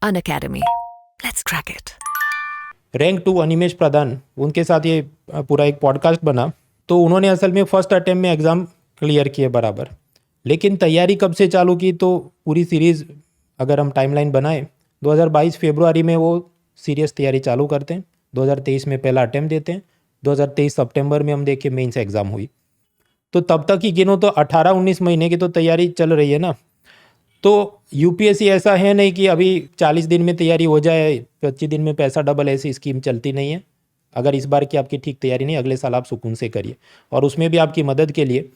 Unacademy. Let's crack it. Rank 2 Animesh Pradhan, उनके साथ ये पूरा एक पॉडकास्ट बना। तो उन्होंने असल में फर्स्ट अटेम्प्ट में एग्ज़ाम क्लियर किए बराबर, लेकिन तैयारी कब से चालू की, तो पूरी सीरीज़ अगर हम टाइमलाइन बनाएं 2022 फरवरी में वो सीरियस तैयारी चालू करते हैं, 2023 में पहला अटेम्प्ट देते हैं, 2023 सितंबर में हम देखें मेंस एग्ज़ाम हुई। तो तब तक ही गिनो तो 18-19 महीने की तो तैयारी चल रही है ना। तो यूपीएससी ऐसा है नहीं कि अभी 40 दिन में तैयारी हो जाए, 25 दिन में पैसा डबल, ऐसी स्कीम चलती नहीं है। अगर इस बार की आपकी ठीक तैयारी नहीं, अगले साल आप सुकून से करिए। और उसमें भी आपकी मदद के लिए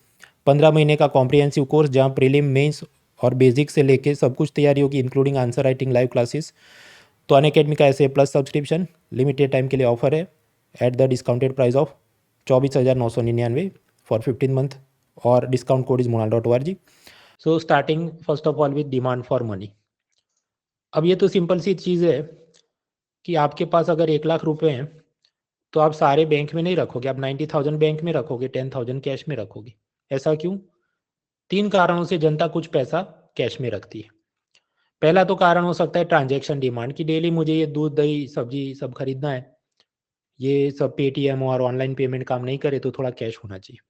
15 महीने का कॉम्प्रिहेंसिव कोर्स, जहाँ प्रीलिम, मेंस और बेसिक से लेके सब कुछ तैयारी होगी, including answer writing, live classes. तो अनअकैडमी का ऐसे प्लस सब्सक्रिप्शन लिमिटेड टाइम के लिए ऑफर है at the discounted price of 24,999 for 15 month, और discount code is monal.org। So starting first of all with demand for money. अब ये तो सिंपल सी चीज़ है कि आपके पास अगर 1,00,000 रुपए हैं तो आप सारे बैंक में नहीं रखोगे, आप 90,000 बैंक में रखोगे, 10,000 कैश में रखोगे। ऐसा क्यों? 3 कारणों से जनता कुछ पैसा कैश में रखती है। पहला तो कारण हो सकता है ट्रांजैक्शन डिमांड, की डेली मुझे ये दूध, दही, सब्जी सब खरीदना है, ये सब पेटीएम और ऑनलाइन पेमेंट काम नहीं करे तो थोड़ा कैश होना चाहिए।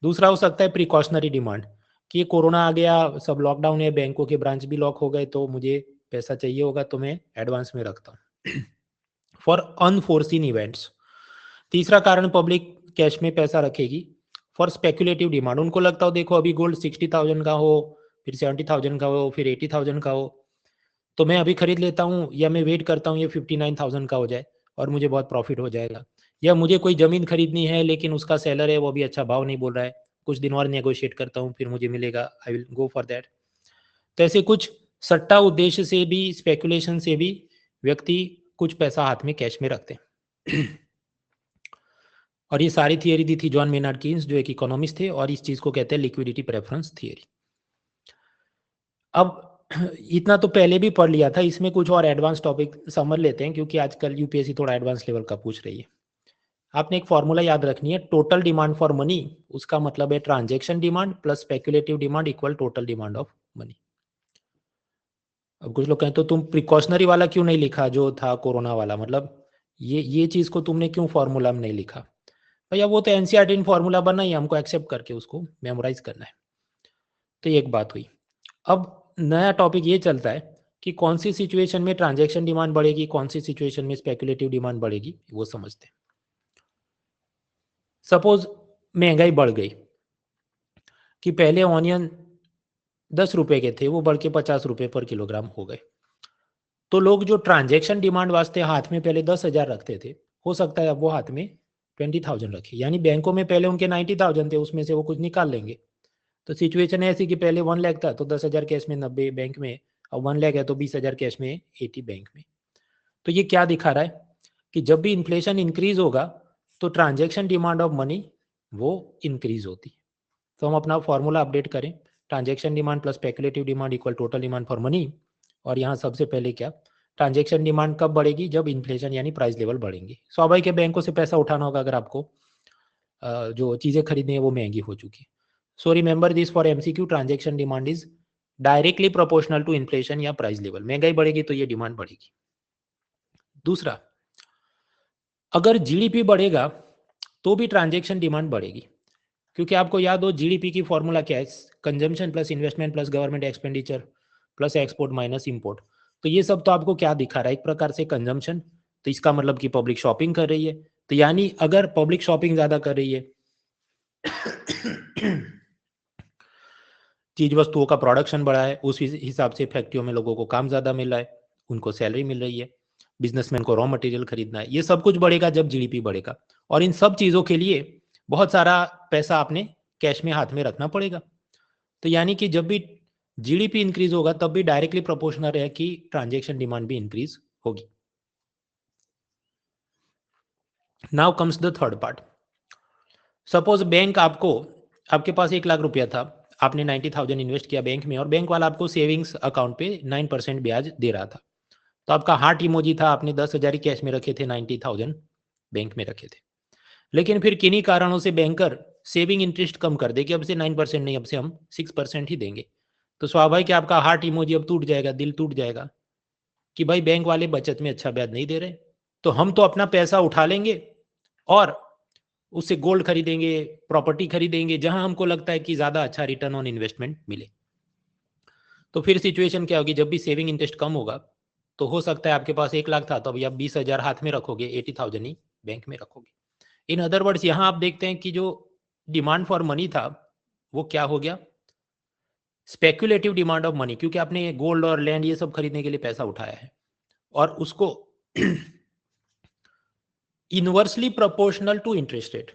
दूसरा हो सकता है प्रिकॉशनरी डिमांड, कि ये कोरोना आ गया, सब लॉकडाउन है, बैंकों के ब्रांच भी लॉक हो गए, तो मुझे पैसा चाहिए होगा तो मैं एडवांस में रखता हूँ फॉर अनफोर्सिन इवेंट्स। तीसरा कारण पब्लिक कैश में पैसा रखेगी फॉर स्पेकुलेटिव डिमांड। उनको लगता हो देखो अभी गोल्ड 60,000 का हो, फिर 70,000 का हो, फिर 80,000 का हो, तो मैं अभी खरीद लेता हूँ, या मैं वेट करता हूँ ये 59,000 का हो जाए और मुझे बहुत प्रॉफिट हो जाएगा। या मुझे कोई ज़मीन खरीदनी है लेकिन उसका सेलर है वो भी अच्छा भाव नहीं बोल रहा है, कुछ दिन और नेगोशिएट करता हूँ फिर मुझे मिलेगा, I will go for that. तो ऐसे कुछ सट्टा उद्देश्य से भी, स्पेकुलेशन से भी व्यक्ति कुछ पैसा हाथ में कैश में रखते हैं और ये सारी थियरी दी थी जॉन मेनार्ड कीन्स, जो एक इकोनॉमिस्ट थे, और इस चीज़ को कहते हैं लिक्विडिटी प्रेफरेंस थियरी। अब इतना तो पहले भी पढ़ लिया था, इसमें कुछ और एडवांस टॉपिक समझ लेते हैं, क्योंकि आजकल यूपीएससी थोड़ा एडवांस लेवल का पूछ रही है। आपने एक फॉर्मूला याद रखनी है, टोटल डिमांड फॉर मनी, उसका मतलब है transaction demand plus speculative demand equal total demand of money. अब कुछ लोग कहें तो तुम प्रिकॉशनरी वाला क्यों नहीं लिखा जो था कोरोना वाला, मतलब ये चीज़ को तुमने क्यों फॉर्मूला में नहीं लिखा? भैया वो तो एनसीईआरटी फॉर्मूला बना ही, हमको एक्सेप्ट करके उसको मेमोराइज करना है। तो ये एक बात हुई। अब नया टॉपिक ये चलता है कि कौन सी सिचुएशन में ट्रांजैक्शन डिमांड बढ़ेगी, कौन सी सिचुएशन में स्पेकुलेटिव डिमांड बढ़ेगी, वो समझते हैं। सपोज महंगाई बढ़ गई, कि पहले ऑनियन 10 रुपए के थे, वो बढ़ के 50 रुपए पर किलोग्राम हो गए। तो लोग जो ट्रांजैक्शन डिमांड वास्ते हाथ में पहले 10,000 रखते थे, हो सकता है अब वो हाथ में 20,000 रखे, यानी बैंकों में पहले उनके 90,000 थे, उसमें से वो कुछ निकाल लेंगे। तो सिचुएशन ऐसी कि पहले 1 लाख था तो 10,000 कैश में 90 बैंक में, अब 1 लाख है तो 20,000 कैश में 80 बैंक में। तो ये क्या दिखा रहा है कि जब भी इन्फ्लेशन इंक्रीज होगा तो ट्रांजैक्शन डिमांड ऑफ मनी वो इंक्रीज होती है। तो हम अपना फॉर्मूला अपडेट करें, transaction demand plus speculative demand equal total demand for money. और यहाँ सबसे पहले क्या, ट्रांजैक्शन डिमांड कब बढ़ेगी, जब इन्फ्लेशन यानी प्राइस लेवल बढ़ेंगे। स्वाभाविक है बैंकों से पैसा उठाना होगा अगर आपको जो चीज़ें खरीदनी है वो महंगी हो चुकी है। So remember this for MCQ, transaction demand is directly proportional to inflation या प्राइस लेवल। महंगाई बढ़ेगी तो ये डिमांड बढ़ेगी। दूसरा, अगर जीडीपी बढ़ेगा तो भी ट्रांजैक्शन डिमांड बढ़ेगी, क्योंकि आपको याद हो जीडीपी की फॉर्मूला क्या है, consumption plus investment plus government expenditure plus export minus import. तो ये सब तो आपको क्या दिखा रहा है, एक प्रकार से कंजम्पशन, तो इसका मतलब कि पब्लिक शॉपिंग कर रही है। तो यानी अगर पब्लिक शॉपिंग ज्यादा कर रही है चीज वस्तुओं का प्रोडक्शन बढ़ा है, उस हिसाब से फैक्ट्रियों में लोगों को काम ज्यादा मिल रहा है, उनको सैलरी मिल रही है, बिजनेसमैन को रॉ मटेरियल खरीदना है, ये सब कुछ बढ़ेगा जब जीडीपी बढ़ेगा। और इन सब चीजों के लिए बहुत सारा पैसा आपने कैश में हाथ में रखना पड़ेगा। तो यानी कि जब भी जीडीपी इंक्रीज होगा तब भी डायरेक्टली प्रोपोर्शनल है कि ट्रांजैक्शन डिमांड भी इंक्रीज होगी। Now comes the third part. Suppose bank आपको, आपके पास 1,00,000 रुपया था, आपने 90,000 इन्वेस्ट किया बैंक में, और बैंक वाला आपको सेविंग्स अकाउंट पे 9% ब्याज दे रहा था। तो आपका हार्ट इमोजी था, आपने 10,000 ही कैश में रखे थे, 90,000 बैंक में रखे थे। लेकिन फिर किन्हीं कारणों से बैंकर सेविंग इंटरेस्ट कम कर दे कि अब से 9% नहीं, अब से हम 6% ही देंगे। तो स्वाभाविक है आपका हार्ट इमोजी अब टूट जाएगा, दिल टूट जाएगा। कि भाई बैंक वाले बचत में अच्छा ब्याज नहीं दे रहे, तो हम तो अपना पैसा उठा लेंगे और उससे गोल्ड खरीदेंगे, प्रॉपर्टी खरीदेंगे, जहां हमको लगता है कि ज्यादा अच्छा रिटर्न ऑन इन्वेस्टमेंट मिले। तो फिर सिचुएशन क्या होगी, जब भी सेविंग इंटरेस्ट कम होगा तो हो सकता है आपके पास 1 लाख था तो अभी आप 20,000 हाथ में रखोगे, 80,000 ही बैंक में रखोगे। इन अदर वर्ड्स यहां आप देखते हैं कि जो डिमांड फॉर मनी था वो क्या हो गया, स्पेक्युलेटिव डिमांड ऑफ मनी, क्योंकि आपने गोल्ड और लैंड ये सब खरीदने के लिए पैसा उठाया है और उसको inversely proportional to interest rate.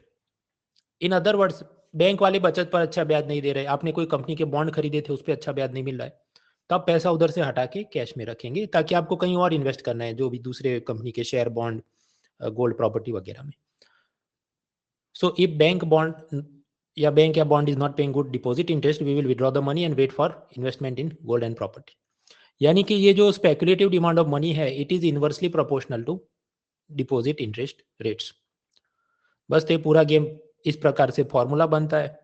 In other words bank वाले बचत पर अच्छा ब्याज नहीं दे रहे, आपने कोई कंपनी के बॉन्ड खरीदे थे उस पर अच्छा ब्याज नहीं मिल रहा है, तो आप पैसा उधर से हटा के कैश में रखेंगे ताकि आपको कहीं और इन्वेस्ट करना है, जो भी दूसरे कंपनी के शेयर, बॉन्ड, गोल्ड, प्रॉपर्टी वगैरह में। सो इफ बैंक बॉन्ड या बैंक या bond is not paying good deposit interest, we will withdraw the money and wait for investment in gold and property. यानी कि ये जो स्पेकुलेटिव डिमांड ऑफ मनी है, it is inversely proportional to deposit interest rates. बस ये पूरा game इस प्रकार से फॉर्मूला बनता है।